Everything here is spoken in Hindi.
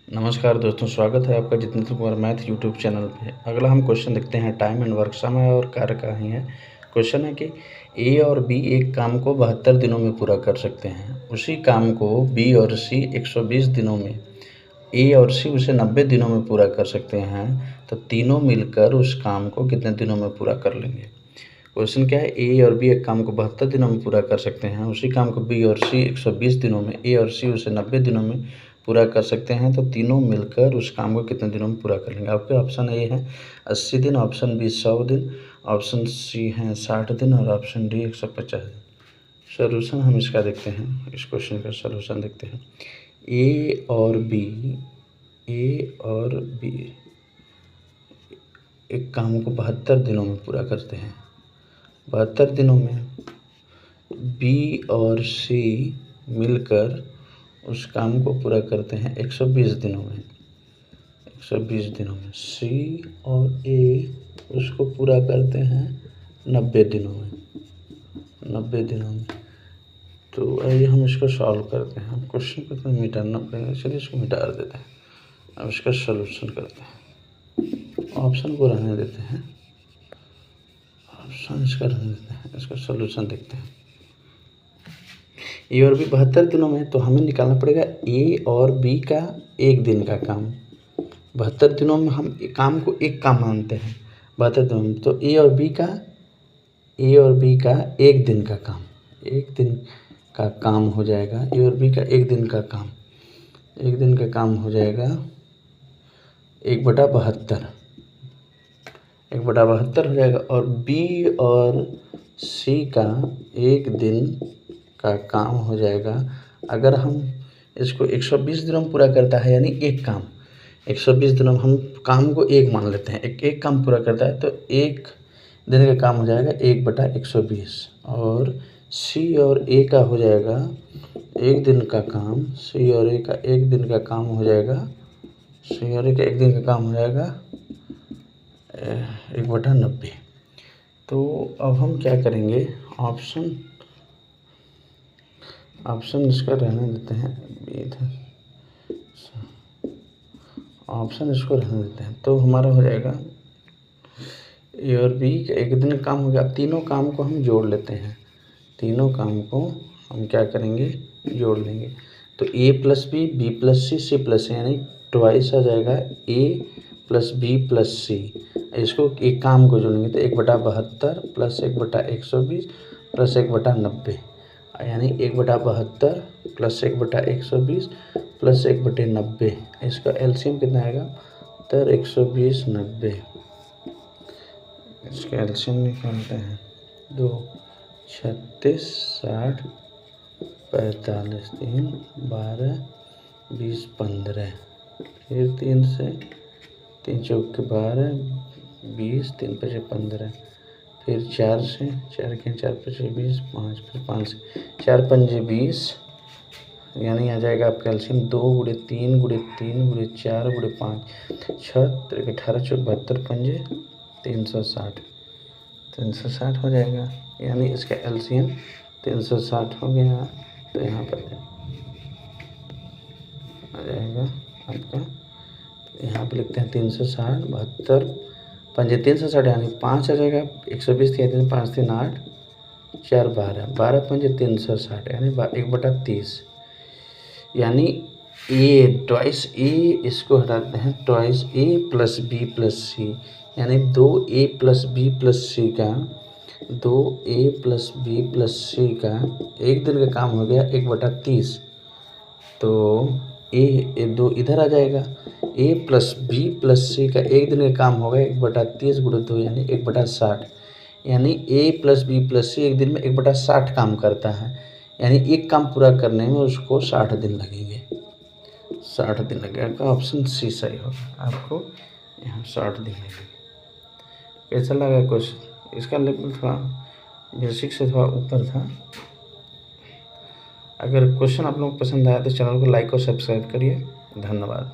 नमस्कार दोस्तों, स्वागत है आपका Jitendra Kumar math YouTube channel पे। अगला हम क्वेश्चन देखते हैं। टाइम एंड वर्क, समय और कार्य का ही है। क्वेश्चन है कि ए और बी एक काम को 72 दिनों में पूरा कर सकते हैं। उसी काम को बी और सी 120 दिनों में, ए और सी उसे 90 दिनों में पूरा कर सकते हैं, तो तीनों मिलकर उस काम को कितने दिनों में पूरा कर लेंगे। क्वेश्चन क्या है, ए और बी एक काम को 72 दिनों में पूरा कर सकते हैं। उसी काम को बी और सी 120 दिनों में, ए और सी उसे 90 दिनों में पूरा कर सकते हैं, तो तीनों मिलकर उस काम को कितने दिनों में पूरा कर लेंगे। आपके ऑप्शन ए है 80 दिन, ऑप्शन बी 100 दिन, ऑप्शन सी है 60 दिन और ऑप्शन डी 150 दिन। सोल्यूशन हम इसका देखते हैं, इस क्वेश्चन का सोल्यूशन देखते हैं। ए और बी एक काम को 72 दिनों में पूरा करते हैं। 72 दिनों में बी और सी मिलकर उस काम को पूरा करते हैं 120 दिनों में। 120 दिनों में सी और ए उसको पूरा करते हैं 90 दिनों में। 90 दिनों में तो आइए हम इसको सॉल्व करते हैं। क्वेश्चन को तो मिटाना पड़ेगा, चलिए इसको मिटा देते हैं। अब इसका सॉल्यूशन करते हैं। ऑप्शन को रहने देते हैं, ऑप्शन इसका रहने देते हैं, इसका सॉल्यूशन देखते हैं। ए और बी 72 दिनों में, तो हमें निकालना पड़ेगा ए और बी का एक दिन का काम। 72 दिनों में हम काम को एक काम मानते हैं। 72 दिनों में तो ए और बी का एक दिन का काम, एक दिन का काम हो जाएगा। ए और बी का एक दिन का काम, एक दिन का काम हो जाएगा 1/72, 1/72 हो जाएगा। और बी और सी का एक दिन का काम हो जाएगा, अगर हम इसको 120 दिनों में पूरा करता है, यानी एक काम 120 दिनों में हम काम को एक मान लेते हैं, एक काम पूरा करता है, तो एक दिन का काम हो जाएगा 1/120। और सी और ए का हो जाएगा एक दिन का काम, सी और ए का एक दिन का काम हो जाएगा, सी और ए का एक दिन का काम हो जाएगा 1/90। तो अब हम क्या करेंगे, ऑप्शन इसका रहने देते हैं, ऑप्शन इसको रहने देते हैं। तो हमारा हो जाएगा ए और बी का एक दिन का काम हो गया। अब तीनों काम को हम जोड़ लेते हैं, तीनों काम को हम क्या करेंगे, जोड़ लेंगे। तो ए प्लस बी, बी प्लस सी, सी प्लस सी, यानी ट्वाइस आ जाएगा ए प्लस बी प्लस सी। इसको एक काम को जोड़ेंगे तो 1/72 प्लस 1/120 प्लस 1/90, यानी 1/72 प्लस 1/120 प्लस 1/90। इसका एलसीएम कितना आएगा, तो 120 90। इसका एलसीएम निकालते हैं, 2 36 60 45 3 12 20 15, फिर 3 से 3 चौके 12 20 3 5 15, फिर 4 से 4 के 4 5 20 5, फिर 5 से 4 5 20, यानी आ जाएगा आपका एलसीएम 2 × 3 × 3 × 4 × 5 6 18 चौक 72 पंजे 360, 360 हो जाएगा, यानी इसका एलसीएम 360 हो गया। तो यहाँ पर आ जाएगा आपका, यहाँ पर लिखते हैं 360 72 पंजे 360, यानी 5 आ जाएगा। 120 थी 5 3 8 4 12 12 पंजे 360, यानी 1/30, यानी ए ट्वाइस ए, इसको हटाते हैं, ट्वाइस ए प्लस बी प्लस सी, यानी 2a प्लस बी प्लस सी का, 2a प्लस बी प्लस सी का एक दिन का काम हो गया 1/30। तो ए 2 इधर आ जाएगा, a प्लस बी प्लस सी का एक दिन का काम होगा 1/30 × 2, यानी 1/60, यानी a प्लस बी प्लस सी एक दिन में 1/60 काम करता है, यानी एक काम पूरा करने में उसको 60 दिन लगेंगे, 60 दिन लगेगा। ऑप्शन सी सही होगा, आपको यहाँ 60 दिन लगेंगे। कैसा लगा क्वेश्चन, इसका लेवल थोड़ा बेसिक से थोड़ा ऊपर था। अगर क्वेश्चन आप लोगों को पसंद आया तो चैनल को लाइक और सब्सक्राइब करिए। धन्यवाद।